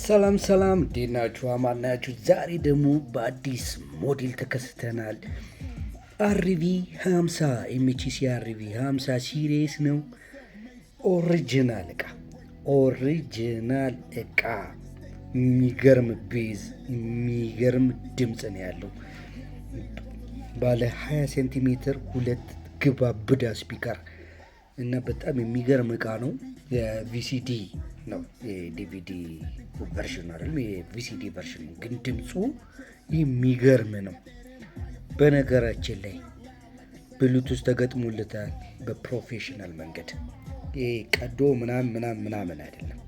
ሰላም ሰላም እንዴት ናችሁ? አማን ናችሁ? ዛሬ ደግሞ በአዲስ ሞዴል ተከስተናል። አርቪ 50 ኤምኤችሲ አርቪ 50 ሲሪየስ ነው። ኦሪጂናል እቃ የሚገርም ቤዝ የሚገርም ድምፅ ነው ያለው። ባለ 20 ሴንቲሜትር ሁለት ግባብዳ ስፒከር እና በጣም የሚገርም እቃ ነው። የቪሲዲ ነው የዲቪዲ ቨርሽን አይደለም፣ የቪሲዲ ቨርሽን ነው። ግን ድምፁ የሚገርም ነው። በነገራችን ላይ ብሉቱዝ ተገጥሞለታል በፕሮፌሽናል መንገድ። ይሄ ቀዶ ምናምን አይደለም።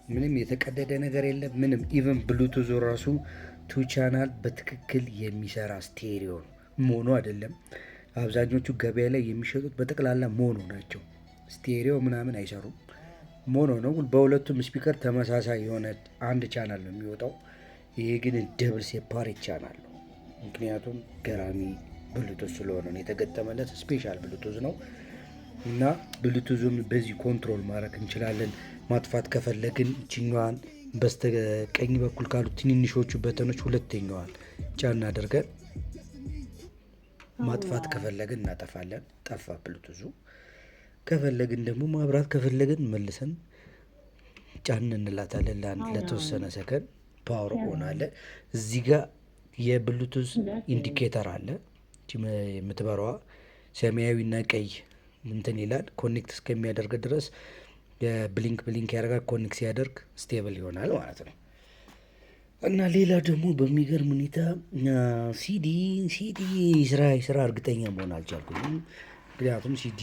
ምንም የተቀደደ ነገር የለም። ምንም ኢቨን ብሉቱዙ ራሱ ቱ ቻናል በትክክል የሚሰራ ስቴሪዮ ነው። ሞኖ አይደለም። አብዛኞቹ ገበያ ላይ የሚሸጡት በጠቅላላ ሞኖ ናቸው። ስቴሪዮ ምናምን አይሰሩም። ሞኖ ነው። በሁለቱም ስፒከር ተመሳሳይ የሆነ አንድ ቻናል ነው የሚወጣው። ይሄ ግን ደብል ሴፓሬት ቻናል ነው። ምክንያቱም ገራሚ ብሉቱዝ ስለሆነ ነው የተገጠመለት። ስፔሻል ብሉቱዝ ነው እና ብሉቱዙን በዚህ ኮንትሮል ማድረግ እንችላለን። ማጥፋት ከፈለግን ችኛዋን በስተቀኝ በኩል ካሉት ትንንሾቹ በተኖች ሁለተኛዋን ጫና አድርገን ማጥፋት ከፈለግን እናጠፋለን። ጠፋ ብሉቱዙ። ከፈለግን ደግሞ ማብራት ከፈለግን መልሰን ጫን እንላታለን ለተወሰነ ሰከንድ። ፓወር ኦን አለ። እዚህ ጋር የብሉቱዝ ኢንዲኬተር አለ። የምትበራዋ ሰማያዊና ቀይ እንትን ይላል። ኮኔክት እስከሚያደርግ ድረስ ብሊንክ ያደርጋል። ኮኔክት ሲያደርግ ስቴብል ይሆናል ማለት ነው። እና ሌላ ደግሞ በሚገርም ሁኔታ ሲዲ ስራ እርግጠኛ መሆን አልቻልኩም። ምክንያቱም ሲዲ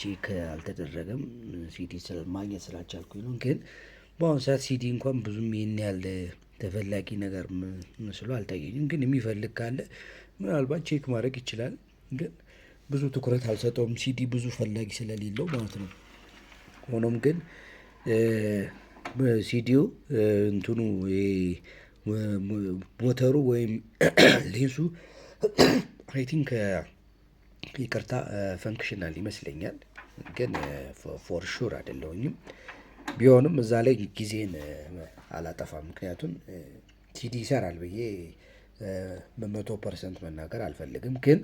ቼክ አልተደረገም። ሲዲ ማግኘት ስላልቻልኩኝ ነው። ግን በአሁኑ ሰዓት ሲዲ እንኳን ብዙም ይህን ያህል ተፈላጊ ነገር መስሎ አልታየኝም። ግን የሚፈልግ ካለ ምናልባት ቼክ ማድረግ ይችላል። ግን ብዙ ትኩረት አልሰጠውም፣ ሲዲ ብዙ ፈላጊ ስለሌለው ማለት ነው። ሆኖም ግን ሲዲው እንትኑ ሞተሩ ወይም ሌንሱ አይ ቲንክ ይቅርታ ፈንክሽናል ይመስለኛል። ግን ፎር ሹር አይደለሁኝም። ቢሆንም እዛ ላይ ጊዜን አላጠፋም። ምክንያቱም ሲዲ ይሰራል ብዬ በ100% መናገር አልፈልግም። ግን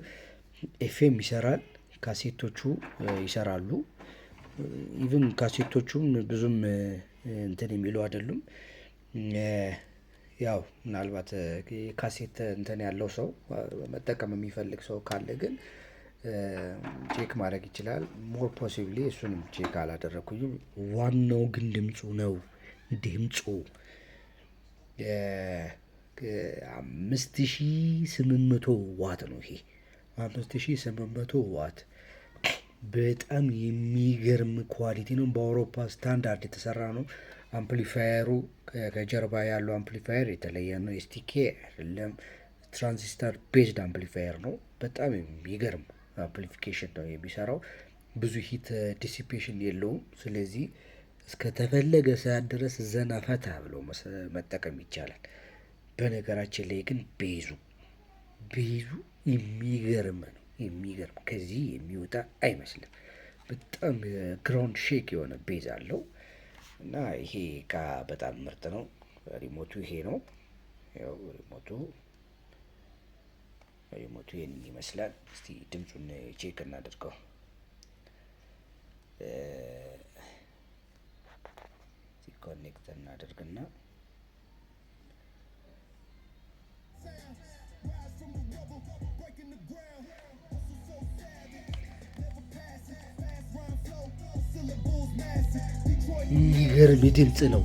ኤፍኤም ይሰራል፣ ካሴቶቹ ይሰራሉ። ኢቭን ካሴቶቹም ብዙም እንትን የሚሉ አይደሉም። ያው ምናልባት ካሴት እንትን ያለው ሰው መጠቀም የሚፈልግ ሰው ካለ ግን ቼክ ማድረግ ይችላል። ሞር ፖሲብሊ እሱንም ቼክ አላደረኩኝም። ዋናው ግን ድምፁ ነው። ድምፁ 5800 ዋት ነው። ይሄ 5800 ዋት በጣም የሚገርም ኳሊቲ ነው። በአውሮፓ ስታንዳርድ የተሰራ ነው። አምፕሊፋየሩ ከጀርባ ያለው አምፕሊፋየር የተለየ ነው። ኤስቲኬ አይደለም፣ ትራንዚስተር ቤዝድ አምፕሊፋየር ነው። በጣም የሚገርም አምፕሊፊኬሽን ነው የሚሰራው። ብዙ ሂት ዲሲፔሽን የለውም። ስለዚህ እስከተፈለገ ሰዓት ድረስ ዘና ፈታ ብሎ መጠቀም ይቻላል። በነገራችን ላይ ግን ቤዙ የሚገርም ነው። የሚገርም ከዚህ የሚወጣ አይመስልም። በጣም ግራውንድ ሼክ የሆነ ቤዝ አለው እና ይሄ እቃ በጣም ምርጥ ነው። ሪሞቱ ይሄ ነው። ያው ሪሞቱ ይሄን ይመስላል። እስቲ ድምፁን ቼክ እናድርገው። ኮኔክት እናደርግና የሚገርም ድምፅ ነው።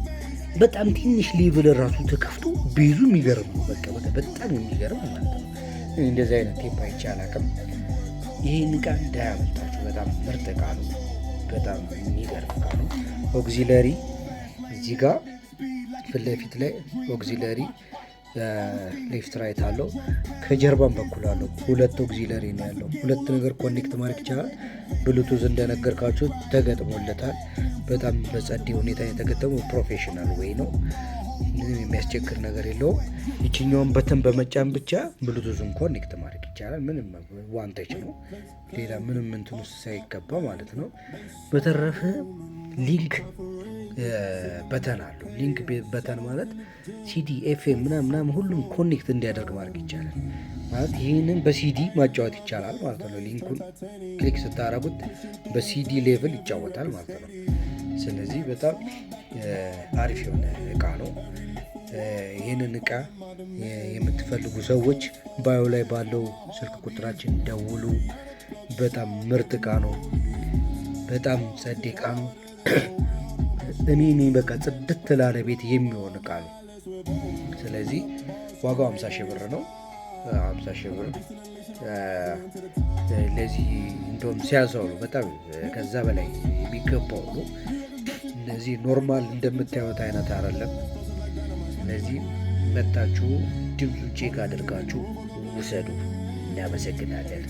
በጣም ትንሽ ሌቭል ራሱ ተከፍቶ ቤዙ የሚገርም ነው። በቃ በጣም የሚገርም ማለት ነው። እንደዚህ አይነት ቴፕ አይቼ አላውቅም። ይህን እቃ እንዳያመልጣችሁ። በጣም ምርጥ እቃ ነው። በጣም የሚገርም እቃ ነው። ኦግዚለሪ እዚህ ጋር ፊት ለፊት ላይ ኦግዚለሪ ሌፍት ራይት አለው። ከጀርባም በኩል አለው። ሁለት ኦግዚለሪ ነው ያለው። ሁለት ነገር ኮኔክት ማድረግ ይቻላል። ብሉቱዝ እንደነገርካችሁ ተገጥሞለታል። በጣም በጸዴ ሁኔታ የተገጠመው ፕሮፌሽናል ወይ ነው። ምንም የሚያስቸግር ነገር የለውም። ይችኛውን በተን በመጫን ብቻ ብሉቱዝን ኮኔክት ማድረግ ይቻላል። ምንም ዋንተች ነው። ሌላ ምንም እንትን ውስጥ ሳይገባ ማለት ነው። በተረፈ ሊንክ በተን አለው። ሊንክ በተን ማለት ሲዲ፣ ኤፍኤም ምናምን ሁሉም ኮኔክት እንዲያደርግ ማድረግ ይቻላል ማለት ይህንን በሲዲ ማጫወት ይቻላል ማለት ነው። ሊንኩን ክሊክ ስታደርጉት በሲዲ ሌቭል ይጫወታል ማለት ነው። ስለዚህ በጣም አሪፍ የሆነ እቃ ነው። ይህንን እቃ የምትፈልጉ ሰዎች ባዮ ላይ ባለው ስልክ ቁጥራችን ደውሉ። በጣም ምርጥ እቃ ነው። በጣም ጸዴ እቃ ነው። እኔ በቃ ጽድት ላለ ቤት የሚሆን እቃ ነው። ስለዚህ ዋጋው 50 ሺህ ብር ነው። 50 ሺህ ብር ለዚህ እንደውም ሲያንሰው ነው። በጣም ከዛ በላይ የሚገባው ነው። እነዚህ ኖርማል እንደምታዩት አይነት አይደለም። ስለዚህ መታችሁ ድምፁ ቼክ አድርጋችሁ ውሰዱ። እናመሰግናለን።